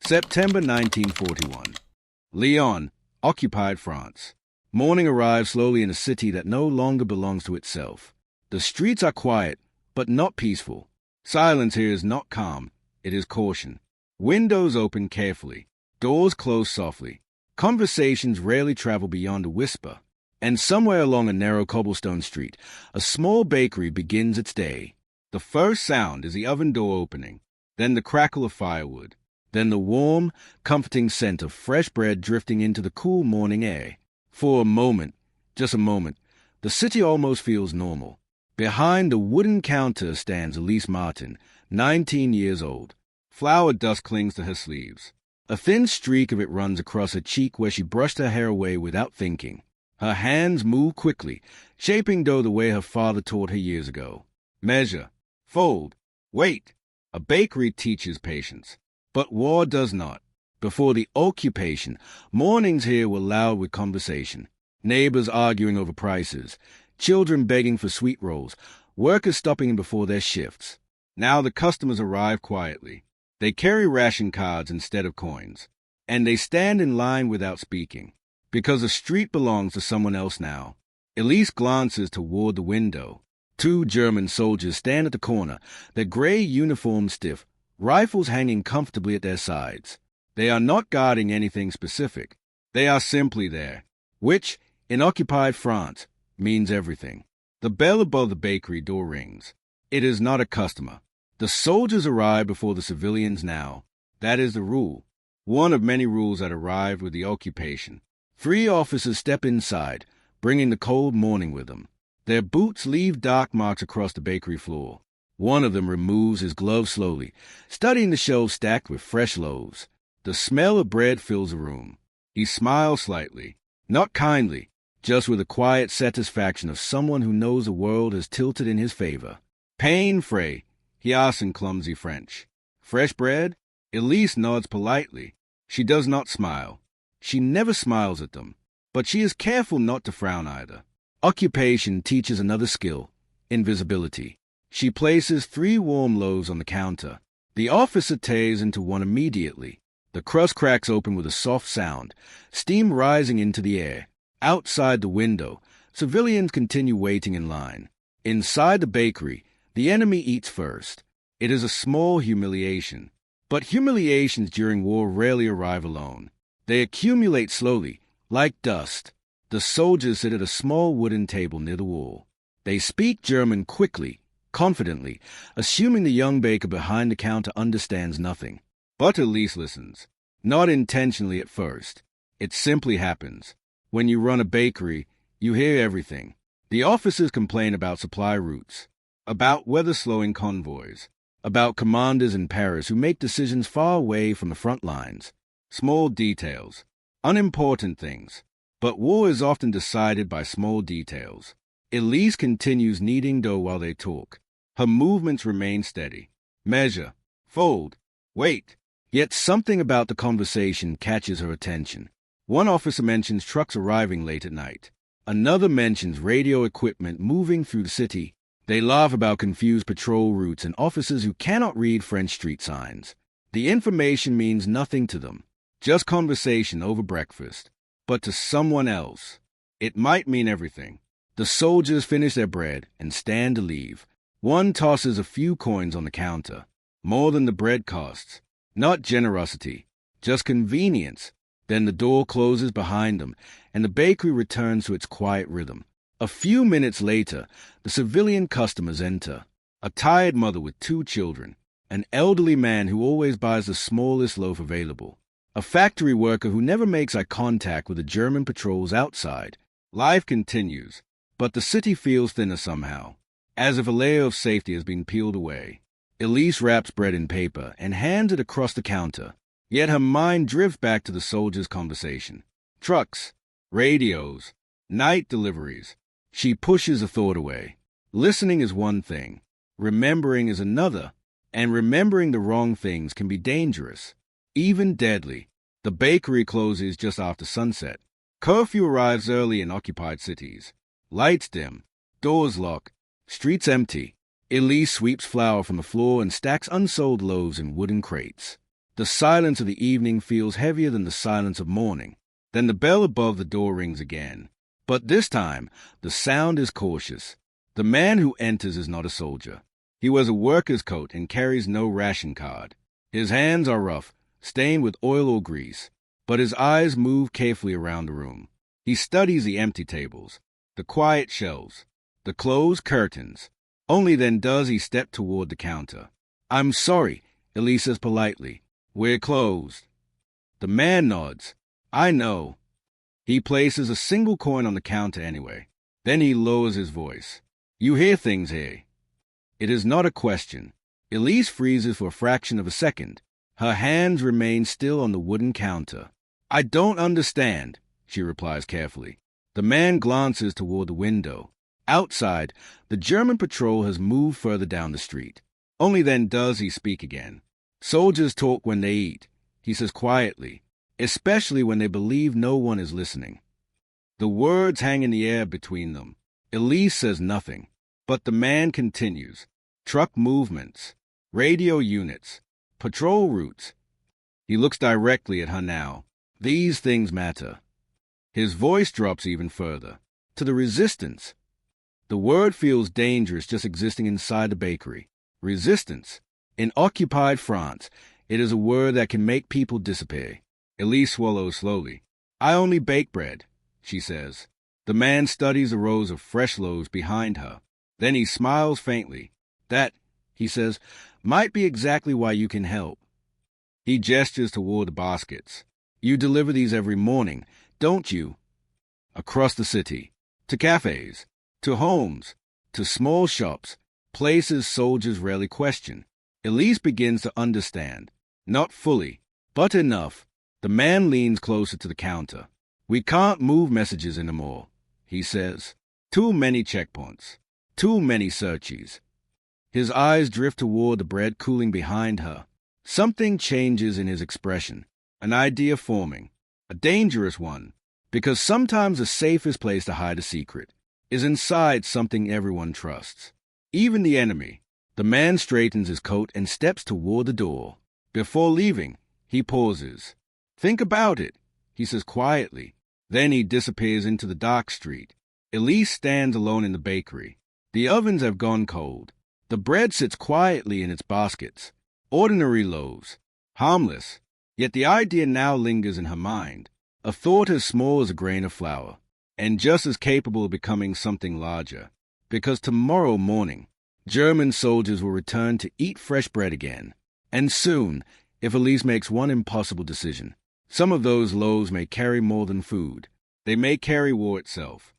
September 1941. Lyon, occupied France. Morning arrives slowly in a city that no longer belongs to itself. The streets are quiet, but not peaceful. Silence here is not calm, it is caution. Windows open carefully, doors close softly. Conversations rarely travel beyond a whisper. And somewhere along a narrow cobblestone street, a small bakery begins its day. The first sound is the oven door opening, then the crackle of firewood, then the warm, comforting scent of fresh bread drifting into the cool morning air. For a moment, just a moment, the city almost feels normal. Behind the wooden counter stands Elise, 19 years old. Flour dust clings to her sleeves. A thin streak of it runs across her cheek where she brushed her hair away without thinking. Her hands move quickly, shaping dough the way her father taught her years ago. Measure, fold, wait. A bakery teaches patience, but war does not. Before the occupation, mornings here were loud with conversation. Neighbors arguing over prices, children begging for sweet rolls, workers stopping in before their shifts. Now the customers arrive quietly. They carry ration cards instead of coins, and they stand in line without speaking, because the street belongs to someone else now. Elise glances toward the window. 2 German soldiers stand at the corner, their gray uniforms stiff, rifles hanging comfortably at their sides. They are not guarding anything specific. They are simply there, which, in occupied France, means everything. The bell above the bakery door rings. It is not a customer. The soldiers arrive before the civilians now. That is the rule. One of many rules that arrived with the occupation. 3 officers step inside, bringing the cold morning with them. Their boots leave dark marks across the bakery floor. One of them removes his gloves slowly, studying the shelves stacked with fresh loaves. The smell of bread fills the room. He smiles slightly, not kindly, just with the quiet satisfaction of someone who knows the world has tilted in his favor. Pain fray, he asks in clumsy French. Fresh bread? Elise nods politely. She does not smile. She never smiles at them, but she is careful not to frown either. Occupation teaches another skill, invisibility. She places 3 warm loaves on the counter. The officer tears into one immediately. The crust cracks open with a soft sound, steam rising into the air. Outside the window, civilians continue waiting in line. Inside the bakery, the enemy eats first. It is a small humiliation. But humiliations during war rarely arrive alone. They accumulate slowly, like dust. The soldiers sit at a small wooden table near the wall. They speak German quickly, confidently, assuming the young baker behind the counter understands nothing. But Elise listens. Not intentionally at first. It simply happens. When you run a bakery, you hear everything. The officers complain about supply routes, about weather-slowing convoys, about commanders in Paris who make decisions far away from the front lines. Small details, unimportant things. But war is often decided by small details. Elise continues kneading dough while they talk. Her movements remain steady. Measure, fold, wait. Yet something about the conversation catches her attention. One officer mentions trucks arriving late at night. Another mentions radio equipment moving through the city. They laugh about confused patrol routes and officers who cannot read French street signs. The information means nothing to them, just conversation over breakfast. But to someone else, it might mean everything. The soldiers finish their bread and stand to leave. One tosses a few coins on the counter, more than the bread costs. Not generosity, just convenience. Then the door closes behind them, and the bakery returns to its quiet rhythm. A few minutes later, the civilian customers enter. A tired mother with 2 children, an elderly man who always buys the smallest loaf available, a factory worker who never makes eye contact with the German patrols outside. Life continues, but the city feels thinner somehow, as if a layer of safety has been peeled away. Elise wraps bread in paper and hands it across the counter, yet her mind drifts back to the soldiers' conversation. Trucks, radios, night deliveries. She pushes the thought away. Listening is one thing, remembering is another, and remembering the wrong things can be dangerous, even deadly. The bakery closes just after sunset. Curfew arrives early in occupied cities. Lights dim, doors lock, streets empty. Elise sweeps flour from the floor and stacks unsold loaves in wooden crates. The silence of the evening feels heavier than the silence of morning. Then the bell above the door rings again. But this time, the sound is cautious. The man who enters is not a soldier. He wears a worker's coat and carries no ration card. His hands are rough, stained with oil or grease, but his eyes move carefully around the room. He studies the empty tables, the quiet shelves, the closed curtains. Only then does he step toward the counter. "I'm sorry," Elise says politely. "We're closed." The man nods. "I know." He places a single coin on the counter anyway. Then he lowers his voice. "You hear things here." It is not a question. Elise freezes for a fraction of a second. Her hands remain still on the wooden counter. "I don't understand," she replies carefully. The man glances toward the window. Outside, the German patrol has moved further down the street. Only then does he speak again. "Soldiers talk when they eat," he says quietly, especially when they believe no one is listening. The words hang in the air between them. Elise says nothing, but the man continues. "Truck movements, radio units, patrol routes." He looks directly at her now. "These things matter." His voice drops even further. "To the resistance." The word feels dangerous just existing inside the bakery. Resistance. In occupied France, it is a word that can make people disappear. Elise swallows slowly. "I only bake bread," she says. The man studies the rows of fresh loaves behind her. Then he smiles faintly. "That," he says, "might be exactly why you can help." He gestures toward the baskets. "You deliver these every morning, don't you?" Across the city. To cafes. To homes. To small shops. Places soldiers rarely question. Elise begins to understand. Not fully, but enough. The man leans closer to the counter. "We can't move messages anymore," he says. "Too many checkpoints. Too many searches." His eyes drift toward the bread cooling behind her. Something changes in his expression. An idea forming. A dangerous one. Because sometimes the safest place to hide a secret is inside something everyone trusts. Even the enemy. The man straightens his coat and steps toward the door. Before leaving, he pauses. "Think about it," he says quietly. Then he disappears into the dark street. Elise stands alone in the bakery. The ovens have gone cold. The bread sits quietly in its baskets. Ordinary loaves. Harmless. Yet the idea now lingers in her mind. A thought as small as a grain of flour, and just as capable of becoming something larger. Because tomorrow morning, German soldiers will return to eat fresh bread again. And soon, if Elise makes one impossible decision, some of those loaves may carry more than food. They may carry war itself.